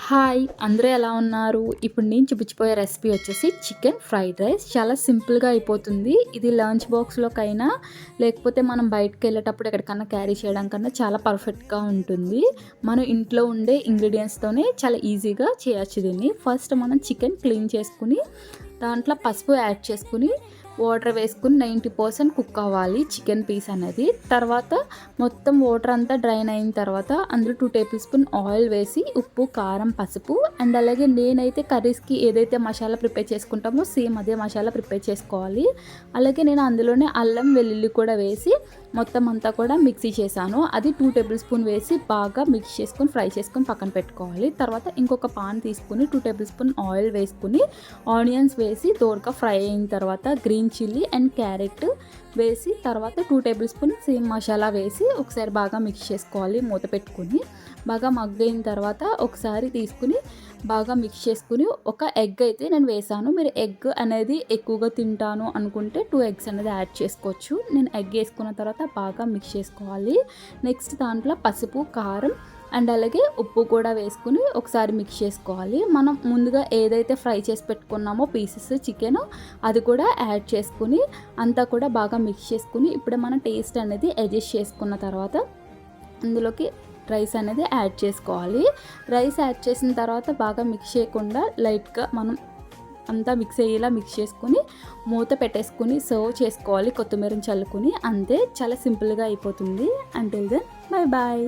Hi! అందరూ ఎలా ఉన్నారు? ఇప్పుడు నేను చూపించబోయే రెసిపీ వచ్చేసి చికెన్ ఫ్రైడ్ రైస్. చాలా సింపుల్‌గా అయిపోతుంది. ఇది లంచ్ బాక్స్‌లోకైనా లేకపోతే మనం బయటికెళ్ళేటప్పుడు ఎక్కడికన్నా క్యారీ చేయడం కన్నా చాలా పర్ఫెక్ట్‌గా ఉంటుంది. మనం ఇంట్లో ఉండే ఇంగ్రీడియెంట్స్‌తోనే చాలా ఈజీగా చేయొచ్చు దీన్ని. ఫస్ట్ మనం చికెన్ క్లీన్ చేసుకొని దాంట్లో పసుపు యాడ్ చేసుకొని వాటర్ వేసుకొని 90% కుక్ అవ్వాలి చికెన్ పీస్ అనేది. తర్వాత మొత్తం వాటర్ అంతా డ్రైన్ అయిన తర్వాత అందులో 2 టేబుల్ స్పూన్ ఆయిల్ వేసి ఉప్పు, కారం, పసుపు అండ్ అలాగే నేనైతే కర్రీస్‌కి ఏదైతే మసాలా ప్రిపేర్ చేసుకుంటామో సేమ్ అదే మసాలా ప్రిపేర్ చేసుకోవాలి. అలాగే నేను అందులోనే అల్లం, వెల్లుల్లి కూడా వేసి మొత్తం అంతా కూడా మిక్సీ చేశాను. అది 2 టేబుల్ స్పూన్ వేసి బాగా మిక్స్ చేసుకొని ఫ్రై చేసుకొని పక్కన పెట్టుకోవాలి. తర్వాత ఇంకొక పాన్ తీసుకొని 2 టేబుల్ స్పూన్ ఆయిల్ వేసుకొని ఆనియన్స్ వేసి దోరగా ఫ్రై అయిన తర్వాత గ్రీన్ చిల్లీ అండ్ క్యారెట్ వేసి తర్వాత 2 టేబుల్ స్పూన్ సేమ్ మసాలా వేసి ఒకసారి బాగా మిక్స్ చేసుకోవాలి మూత పెట్టుకొని. బాగా మగ్గైన తర్వాత ఒకసారి తీసుకుని బాగా మిక్స్ చేసుకుని ఒక ఎగ్ అయితే నేను వేసాను. మీరు ఎగ్ అనేది ఎక్కువగా తింటాను అనుకుంటే 2 ఎగ్స్ అనేది యాడ్ చేసుకోవచ్చు. నేను ఎగ్ వేసుకున్న తర్వాత బాగా మిక్స్ చేసుకోవాలి. నెక్స్ట్ దాంట్లో పసుపు, కారం అండ్ అలాగే ఉప్పు కూడా వేసుకుని ఒకసారి మిక్స్ చేసుకోవాలి. మనం ముందుగా ఏదైతే ఫ్రై చేసి పెట్టుకున్నామో పీసెస్ చికెన్ అది కూడా యాడ్ చేసుకుని అంతా కూడా బాగా మిక్స్ చేసుకుని ఇప్పుడు మనం టేస్ట్ అనేది అడ్జస్ట్ చేసుకున్న తర్వాత అందులోకి రైస్ అనేది యాడ్ చేసుకోవాలి. రైస్ యాడ్ చేసిన తర్వాత బాగా మిక్స్ చేయకుండా లైట్గా మనం అంతా మిక్స్ అయ్యేలా మిక్స్ చేసుకుని మూత పెట్టేసుకుని సర్వ్ చేసుకోవాలి. కొత్తిమీరని చల్లుకుని అంతే, చాలా సింపుల్గా అయిపోతుంది. Until then bye bye.